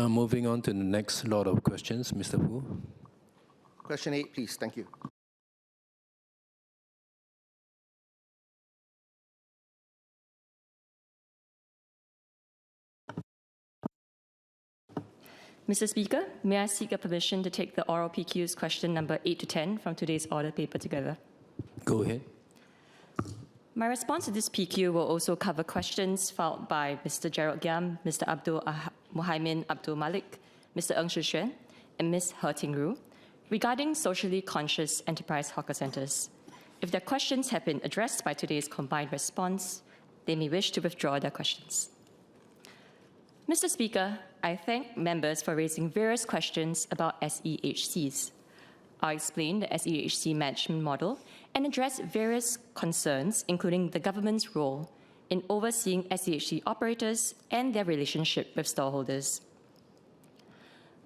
Moving on to the next lot of questions, Mr. Pu. Question 8, please. Thank you. Mr. Speaker, may I seek a permission to take the oral PQ's question number 8 to 10 from today's order paper together? Go ahead. My response to this PQ will also cover questions filed by Mr. Gerald Giam, Mr. Abdul Muhaimin Abdul Malik, Mr. Ng Shixuan, and Ms. He Ting-ru regarding socially conscious enterprise hawker centres. If their questions have been addressed by today's combined response, they may wish to withdraw their questions. Mr. Speaker, I thank members for raising various questions about SEHCs. I'll explain the SEHC management model and address various concerns, including the government's role in overseeing SEHC operators and their relationship with stallholders.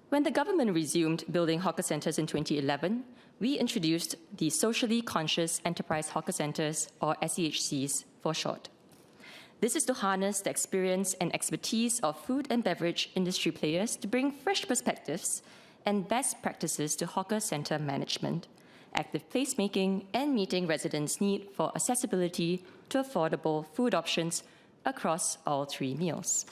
When the government resumed building hawker centres in 2011, we introduced the Socially Conscious Enterprise Hawker Centres, or SEHCs for short. This is to harness the experience and expertise of food and beverage industry players to bring fresh perspectives and best practices to hawker centre management, active placemaking, and meeting residents' need for accessibility to affordable food options across all 3 meals.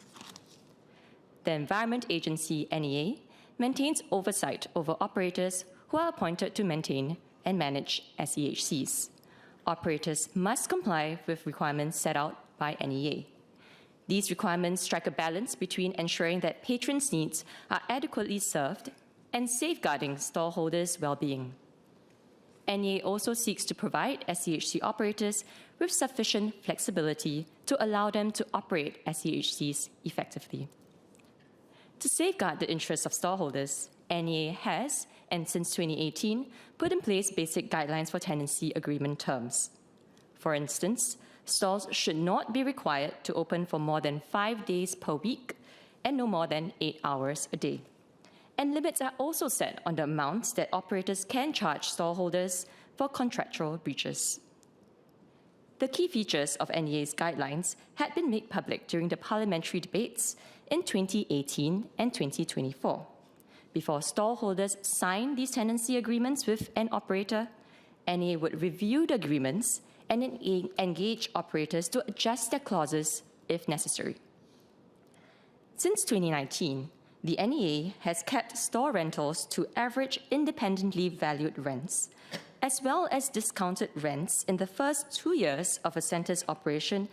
The Environment Agency, NEA, maintains oversight over operators who are appointed to maintain and manage SEHCs. Operators must comply with requirements set out by NEA. These requirements strike a balance between ensuring that patrons' needs are adequately served and safeguarding stallholders' well-being. NEA also seeks to provide SEHC operators with sufficient flexibility to allow them to operate SEHCs effectively. To safeguard the interests of stallholders, NEA has, and since 2018, put in place basic guidelines for tenancy agreement terms. For instance, stalls should not be required to open for more than 5 days per week and no more than 8 hours a day. And limits are also set on the amounts that operators can charge stallholders for contractual breaches. The key features of NEA's guidelines had been made public during the parliamentary debates in 2018 and 2024. Before stallholders sign these tenancy agreements with an operator, NEA would review the agreements and engage operators to adjust their clauses if necessary. Since 2019, the NEA has kept store rentals to average independently valued rents, as well as discounted rents in the first 2 years of a centre's operation,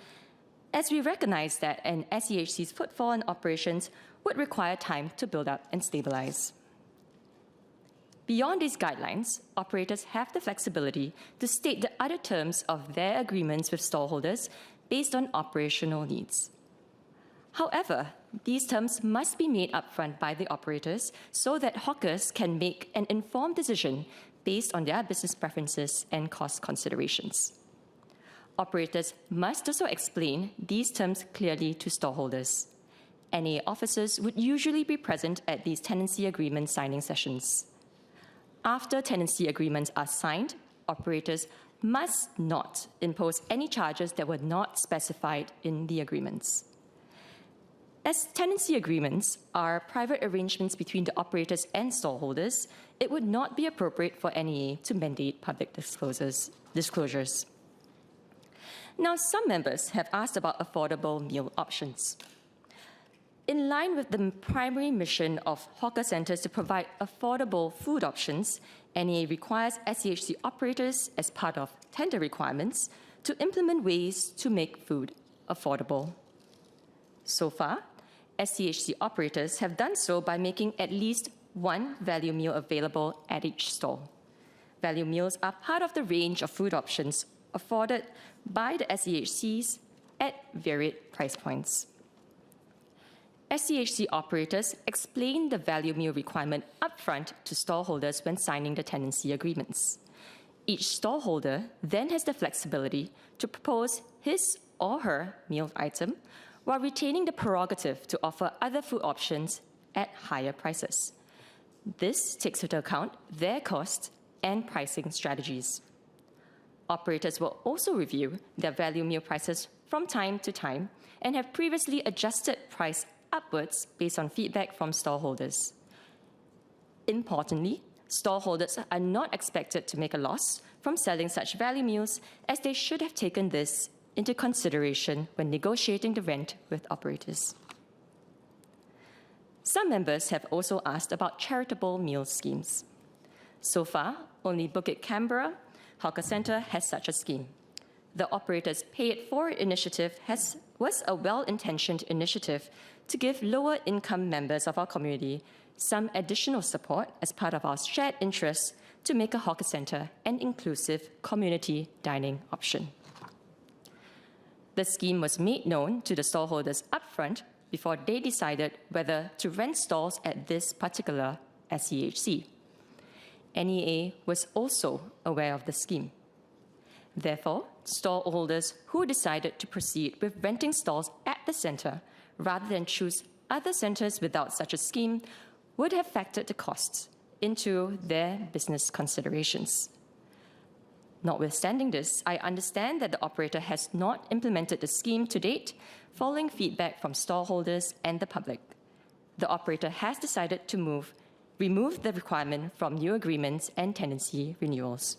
as we recognize that an SEHC's footfall and operations would require time to build up and stabilize. Beyond these guidelines, operators have the flexibility to state the other terms of their agreements with stallholders based on operational needs. However, these terms must be made upfront by the operators so that hawkers can make an informed decision based on their business preferences and cost considerations. Operators must also explain these terms clearly to stallholders. NEA officers would usually be present at these tenancy agreement signing sessions. After tenancy agreements are signed, operators must not impose any charges that were not specified in the agreements. As tenancy agreements are private arrangements between the operators and stallholders, it would not be appropriate for NEA to mandate public disclosures. Now, some members have asked about affordable meal options. In line with the primary mission of hawker centres to provide affordable food options, NEA requires SEHC operators, as part of tender requirements, to implement ways to make food affordable. So far, SEHC operators have done so by making at least one value meal available at each stall. Value meals are part of the range of food options afforded by the SEHCs at varied price points. SEHC operators explain the value meal requirement upfront to stallholders when signing the tenancy agreements. Each stallholder then has the flexibility to propose his or her meal item while retaining the prerogative to offer other food options at higher prices. This takes into account their cost and pricing strategies. Operators will also review their value meal prices from time to time and have previously adjusted price upwards based on feedback from stallholders. Importantly, stallholders are not expected to make a loss from selling such value meals, as they should have taken this into consideration when negotiating the rent with operators. Some members have also asked about charitable meal schemes. So far, only Bukit Canberra Hawker Centre has such a scheme. The operator's Pay It Forward initiative was a well-intentioned initiative to give lower-income members of our community some additional support as part of our shared interest to make a hawker centre an inclusive community dining option. The scheme was made known to the stallholders upfront before they decided whether to rent stalls at this particular SEHC. NEA was also aware of the scheme. Therefore, stallholders who decided to proceed with renting stalls at the centre rather than choose other centres without such a scheme would have factored the costs into their business considerations. Notwithstanding this, I understand that the operator has not implemented the scheme to date, following feedback from stallholders and the public. The operator has decided to remove the requirement from new agreements and tenancy renewals.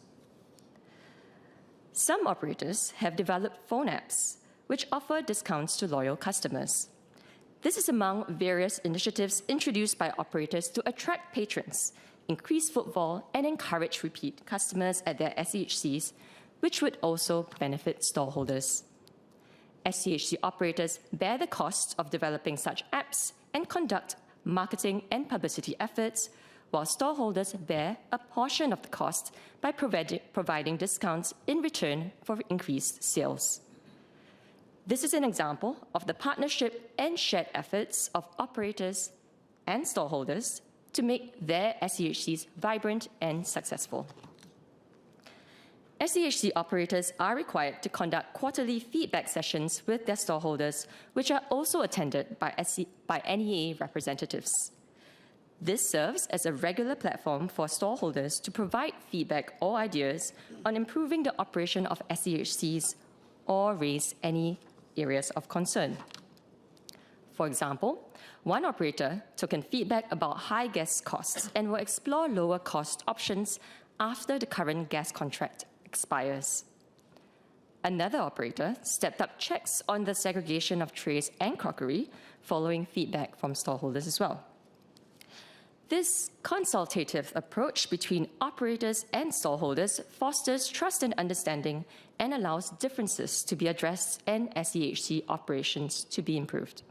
Some operators have developed phone apps which offer discounts to loyal customers. This is among various initiatives introduced by operators to attract patrons, increase footfall, and encourage repeat customers at their SEHCs, which would also benefit stallholders. SEHC operators bear the costs of developing such apps and conduct marketing and publicity efforts, while stallholders bear a portion of the cost by providing discounts in return for increased sales. This is an example of the partnership and shared efforts of operators and stallholders to make their SEHCs vibrant and successful. SEHC operators are required to conduct quarterly feedback sessions with their stallholders, which are also attended by NEA representatives. This serves as a regular platform for stallholders to provide feedback or ideas on improving the operation of SEHCs or raise any areas of concern. For example, one operator took in feedback about high gas costs and will explore lower cost options after the current gas contract expires. Another operator stepped up checks on the segregation of trays and crockery following feedback from stallholders as well. This consultative approach between operators and stallholders fosters trust and understanding and allows differences to be addressed and SEHC operations to be improved.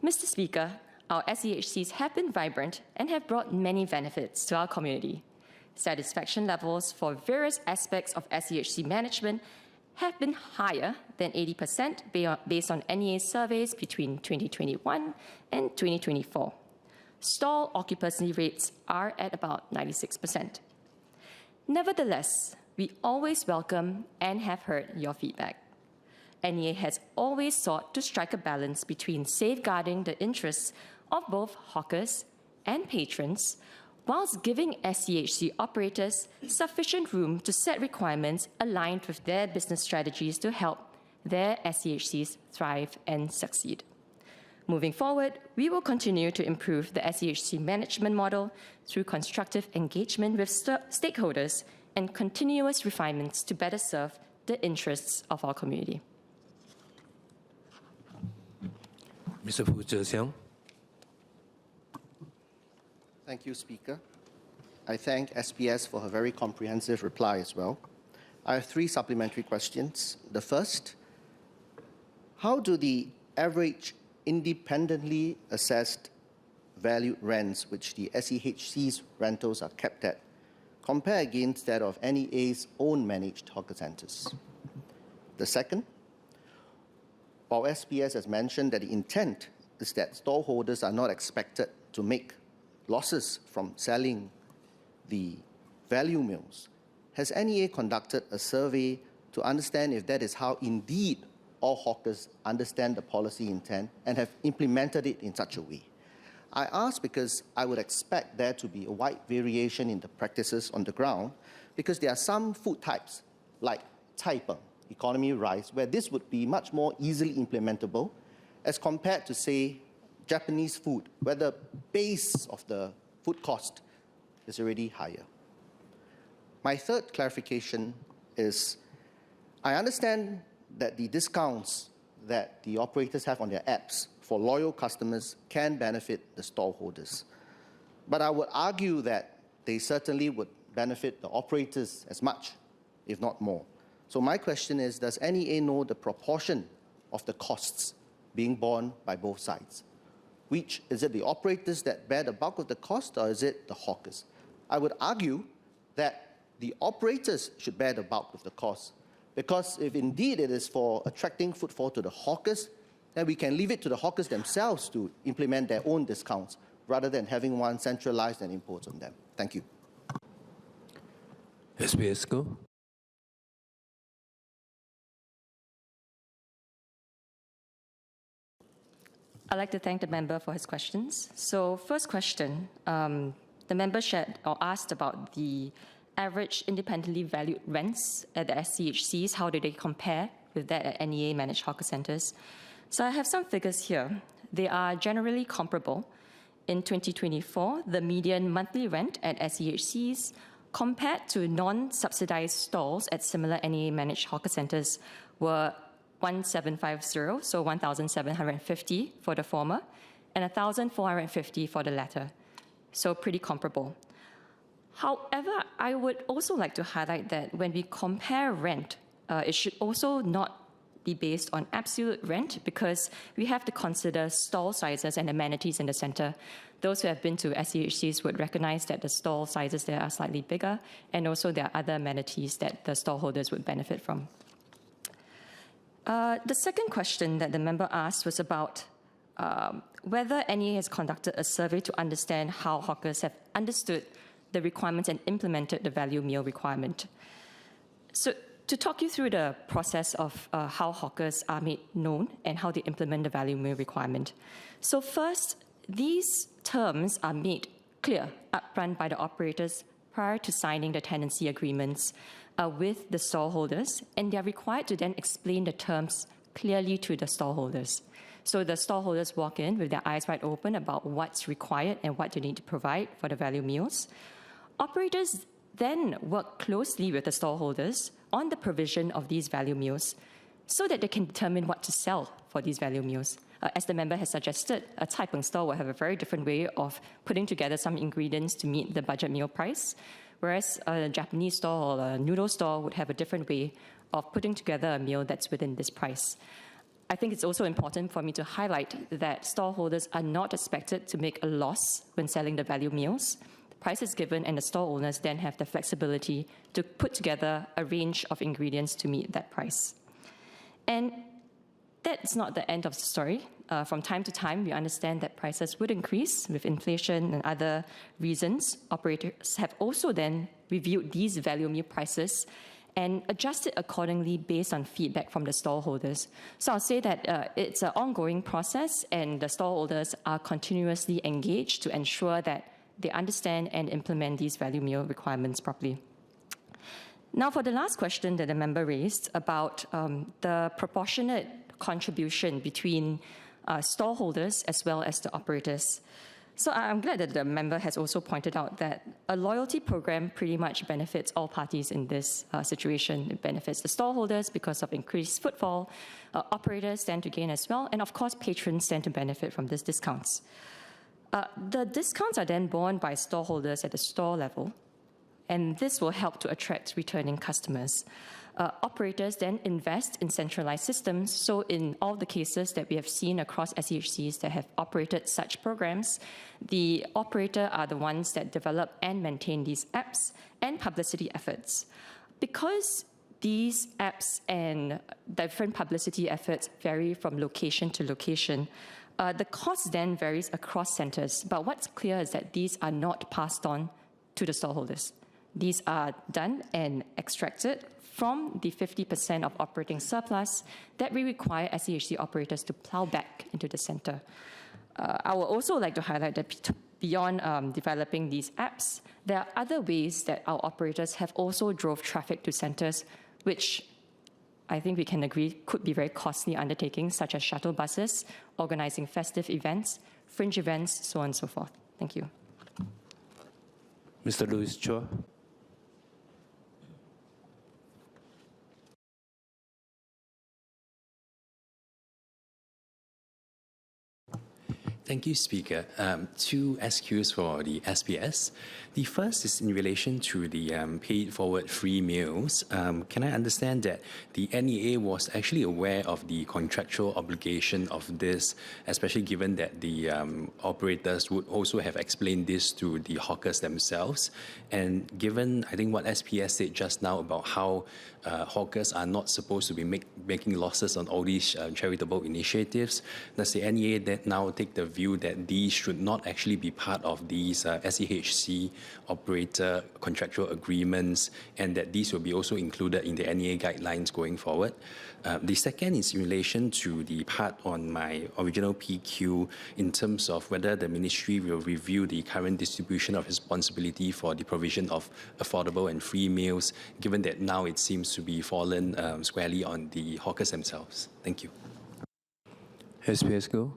Mr. Speaker, our SEHCs have been vibrant and have brought many benefits to our community. Satisfaction levels for various aspects of SEHC management have been higher than 80% based on NEA surveys between 2021 and 2024. Stall occupancy rates are at about 96%. Nevertheless, we always welcome and have heard your feedback. NEA has always sought to strike a balance between safeguarding the interests of both hawkers and patrons, whilst giving SEHC operators sufficient room to set requirements aligned with their business strategies to help their SEHCs thrive and succeed. Moving forward, we will continue to improve the SEHC management model through constructive engagement with stakeholders and continuous refinements to better serve the interests of our community. Mr. Fu Zhexiang. Thank you, Speaker. I thank SPS for her very comprehensive reply as well. I have 3 supplementary questions. The first, how do the average independently assessed valued rents, which the SEHC's rentals are kept at, compare against that of NEA's own managed hawker centres? The second, while SPS has mentioned that the intent is that stallholders are not expected to make losses from selling the value meals, has NEA conducted a survey to understand if that is how indeed all hawkers understand the policy intent and have implemented it in such a way? I ask because I would expect there to be a wide variation in the practices on the ground, because there are some food types like cai peng, economy rice, where this would be much more easily implementable, as compared to, say, Japanese food, where the base of the food cost is already higher. My third clarification is, I understand that the discounts that the operators have on their apps for loyal customers can benefit the stallholders. But I would argue that they certainly would benefit the operators as much, if not more. So my question is, does NEA know the proportion of the costs being borne by both sides? Which, is it the operators that bear the bulk of the cost, or is it the hawkers? I would argue that the operators should bear the bulk of the cost, because if indeed it is for attracting footfall to the hawkers, then we can leave it to the hawkers themselves to implement their own discounts, rather than having one centralized and imposed on them. Thank you. SBS go. I'd like to thank the member for his questions. So first question, the member shared or asked about the average independently valued rents at the SEHCs. How do they compare with that at NEA managed hawker centres? So I have some figures here. They are generally comparable. In 2024, the median monthly rent at SEHCs compared to non-subsidized stalls at similar NEA managed hawker centres were 1,750, so 1,750 for the former, and 1,450 for the latter. So pretty comparable. However, I would also like to highlight that when we compare rent, it should also not be based on absolute rent, because we have to consider stall sizes and amenities in the centre. Those who have been to SEHCs would recognize that the stall sizes there are slightly bigger, and also there are other amenities that the stallholders would benefit from. The second question that the member asked was about whether NEA has conducted a survey to understand how hawkers have understood the requirements and implemented the value meal requirement. So to talk you through the process of how hawkers are made known and how they implement the value meal requirement. So first, these terms are made clear upfront by the operators prior to signing the tenancy agreements with the stallholders, and they are required to then explain the terms clearly to the stallholders. So the stallholders walk in with their eyes wide open about what's required and what they need to provide for the value meals. Operators then work closely with the stallholders on the provision of these value meals so that they can determine what to sell for these value meals. As the member has suggested, a Cai Peng stall will have a very different way of putting together some ingredients to meet the budget meal price, whereas a Japanese stall or a noodle stall would have a different way of putting together a meal that's within this price. I think it's also important for me to highlight that stallholders are not expected to make a loss when selling the value meals. The price is given, and the stall owners then have the flexibility to put together a range of ingredients to meet that price. And that's not the end of the story. From time to time, we understand that prices would increase with inflation and other reasons. Operators have also then reviewed these value meal prices and adjusted accordingly based on feedback from the stallholders. So I'll say that it's an ongoing process, and the stallholders are continuously engaged to ensure that they understand and implement these value meal requirements properly. Now, for the last question that the member raised about the proportionate contribution between stallholders as well as the operators. So I'm glad that the member has also pointed out that a loyalty program pretty much benefits all parties in this situation. It benefits the stallholders because of increased footfall, operators stand to gain as well, and of course patrons stand to benefit from these discounts. The discounts are then borne by stallholders at the store level, and this will help to attract returning customers. Operators then invest in centralized systems. So in all the cases that we have seen across SEHCs that have operated such programs, the operator are the ones that develop and maintain these apps and publicity efforts. Because these apps and different publicity efforts vary from location to location, the cost then varies across centres. But what's clear is that these are not passed on to the stallholders. These are done and extracted from the 50% of operating surplus that we require SEHC operators to plow back into the centre. I would also like to highlight that beyond developing these apps, there are other ways that our operators have also drove traffic to centres, which I think we can agree could be very costly undertakings, such as shuttle buses, organizing festive events, fringe events, so on and so forth. Thank you. Mr. Louis Chua. Thank you, Speaker. Two SQs for the SPS. The first is in relation to the paid forward free meals. Can I understand that the NEA was actually aware of the contractual obligation of this, especially given that the operators would also have explained this to the hawkers themselves? And given, I think, what SPS said just now about how hawkers are not supposed to be making losses on all these charitable initiatives, does the NEA that now take the view that these should not actually be part of these SEHC operator contractual agreements, and that these will be also included in the NEA guidelines going forward? The second is in relation to the part on my original PQ in terms of whether the ministry will review the current distribution of responsibility for the provision of affordable and free meals, given that now it seems to be fallen squarely on the hawkers themselves. Thank you. SPS go.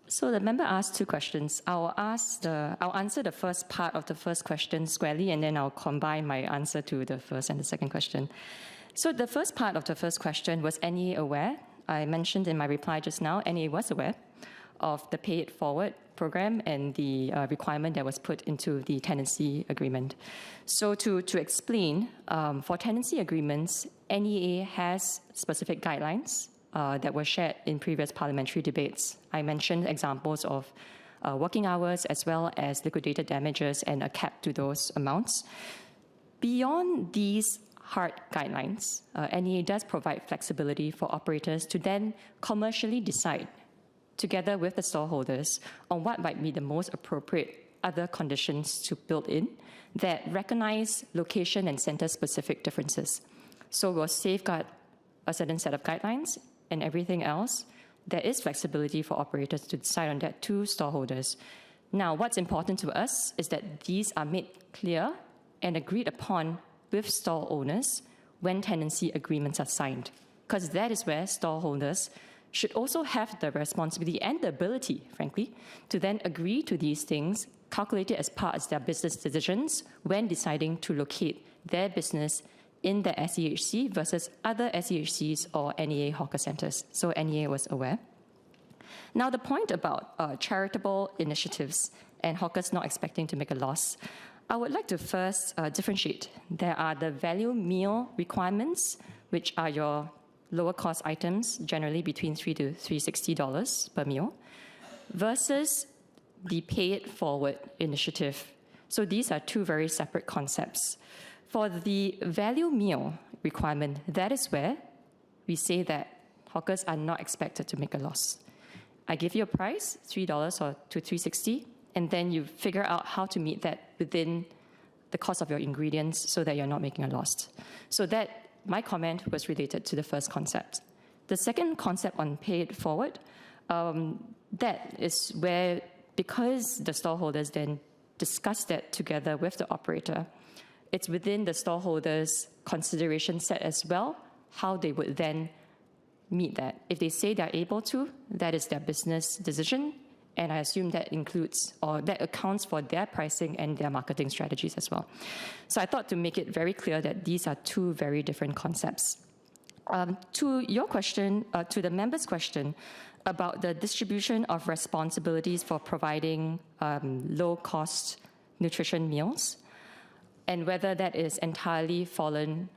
So the member asked two questions. I'll answer the first part of the first question squarely, and then I'll combine my answer to the first and the second question. So the first part of the first question, was NEA aware? I mentioned in my reply just now, NEA was aware of the Pay It Forward program and the requirement that was put into the tenancy agreement. So to explain, for tenancy agreements, NEA has specific guidelines that were shared in previous parliamentary debates. I mentioned examples of working hours as well as liquidated damages and a cap to those amounts. Beyond these hard guidelines, NEA does provide flexibility for operators to then commercially decide, together with the stallholders, on what might be the most appropriate other conditions to build in that recognize location and center-specific differences. So we'll safeguard a certain set of guidelines, and everything else, there is flexibility for operators to decide on that to stallholders. Now, what's important to us is that these are made clear and agreed upon with stall owners when tenancy agreements are signed, because that is where stallholders should also have the responsibility and the ability, frankly, to then agree to these things, calculated as part of their business decisions when deciding to locate their business in the SEHC versus other SEHCs or NEA hawker centers. So NEA was aware. Now, the point about charitable initiatives and hawkers not expecting to make a loss, I would like to first differentiate. There are the value meal requirements, which are your lower cost items, generally between $3 to $360 per meal, versus the Pay It Forward initiative. So these are two very separate concepts. For the value meal requirement, that is where we say that hawkers are not expected to make a loss. I give you a price, $3 or to $360, and then you figure out how to meet that within the cost of your ingredients so that you're not making a loss. So that, my comment was related to the first concept. The second concept on Pay It Forward, that is where, because the stallholders then discuss that together with the operator, it's within the stallholders' consideration set as well, how they would then meet that. If they say they're able to, that is their business decision, and I assume that includes, or that accounts for their pricing and their marketing strategies as well. So I thought to make it very clear that these are two very different concepts. To your question, to the member's question about the distribution of responsibilities for providing low-cost nutrition meals, and whether that is entirely fallen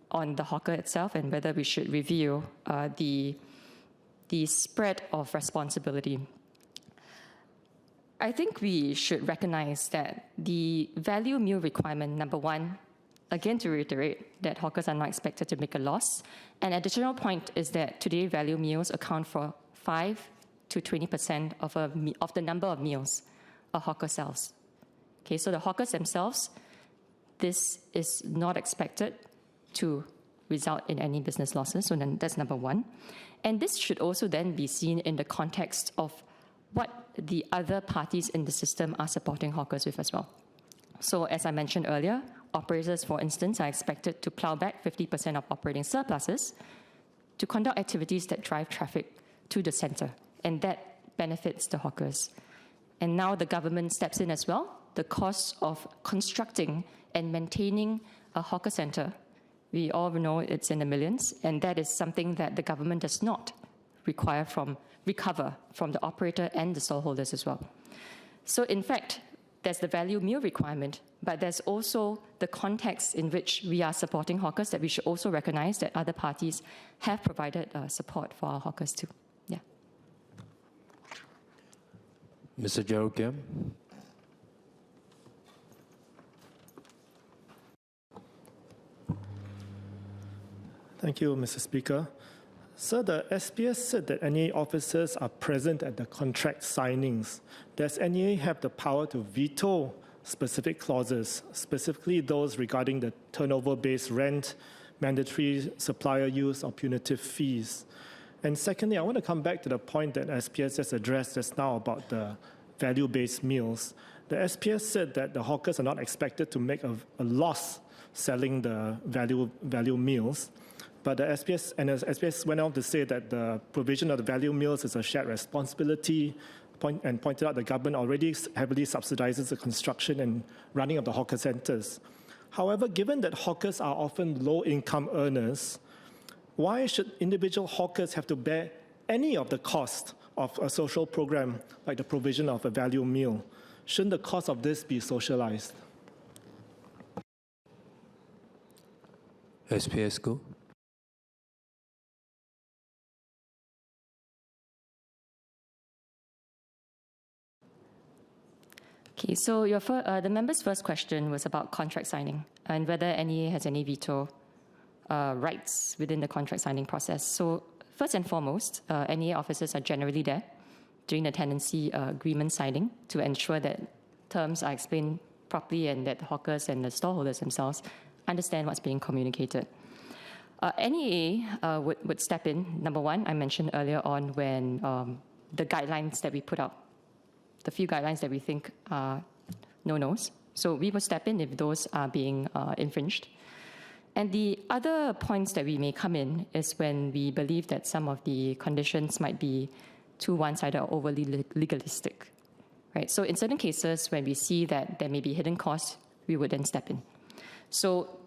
on the hawker itself, and whether we should review the spread of responsibility. I think we should recognize that the value meal requirement, number one, again to reiterate, that hawkers are not expected to make a loss. An additional point is that today value meals account for 5 to 20% of the number of meals a hawker sells. Okay, so the hawkers themselves, this is not expected to result in any business losses, so then that's number one. And this should also then be seen in the context of what the other parties in the system are supporting hawkers with as well. So as I mentioned earlier, operators, for instance, are expected to plow back 50% of operating surpluses to conduct activities that drive traffic to the centre, and that benefits the hawkers. And now the government steps in as well. The cost of constructing and maintaining a hawker centre, we all know it's in the millions, and that is something that the government does not recover from the operator and the stallholders as well. So in fact, there's the value meal requirement, but there's also the context in which we are supporting hawkers that we should also recognize that other parties have provided support for our hawkers too. Yeah. Mr. Gerald Giam. Thank you, Mr. Speaker. Sir, the SPS said that NEA officers are present at the contract signings. Does NEA have the power to veto specific clauses, specifically those regarding the turnover-based rent, mandatory supplier use, or punitive fees? And secondly, I want to come back to the point that SPS has addressed just now about the value-based meals. The SPS said that the hawkers are not expected to make a loss selling the value meals. But the SPS went on to say that the provision of the value meals is a shared responsibility, and pointed out the government already heavily subsidizes the construction and running of the hawker centers. However, given that hawkers are often low-income earners, why should individual hawkers have to bear any of the cost of a social program like the provision of a value meal? Shouldn't the cost of this be socialized? SPS go. Okay, so the member's first question was about contract signing and whether NEA has any veto rights within the contract signing process. So first and foremost, NEA officers are generally there during the tenancy agreement signing to ensure that terms are explained properly and that the hawkers and the stallholders themselves understand what's being communicated. NEA would step in. Number one, I mentioned earlier on when the guidelines that we put out, the few guidelines that we think are no-nos. So we will step in if those are being infringed. And the other points that we may come in is when we believe that some of the conditions might be too one-sided or overly legalistic. Right? So in certain cases, when we see that there may be hidden costs, we would then step in. So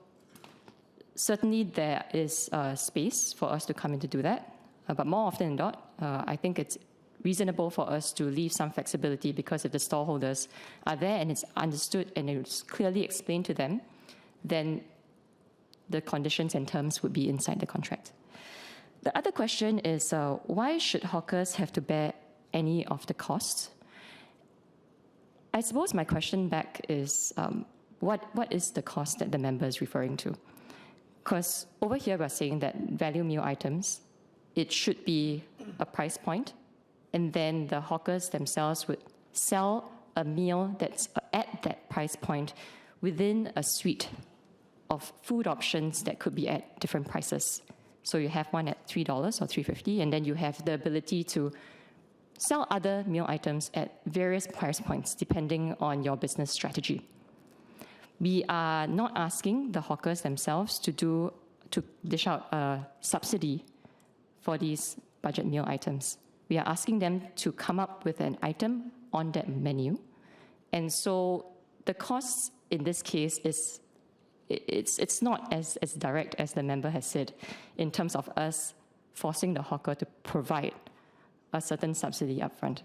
certainly there is space for us to come in to do that. But more often than not, I think it's reasonable for us to leave some flexibility, because if the stallholders are there and it's understood and it's clearly explained to them, then the conditions and terms would be inside the contract. The other question is, why should hawkers have to bear any of the costs? I suppose my question back is, what is the cost that the member is referring to? Because over here we're saying that value meal items, it should be a price point, and then the hawkers themselves would sell a meal that's at that price point within a suite of food options that could be at different prices. So you have one at $3 or $3.50, and then you have the ability to sell other meal items at various price points depending on your business strategy. We are not asking the hawkers themselves to dish out a subsidy for these budget meal items. We are asking them to come up with an item on that menu. And so the costs in this case is, it's not as direct as the member has said in terms of us forcing the hawker to provide a certain subsidy upfront.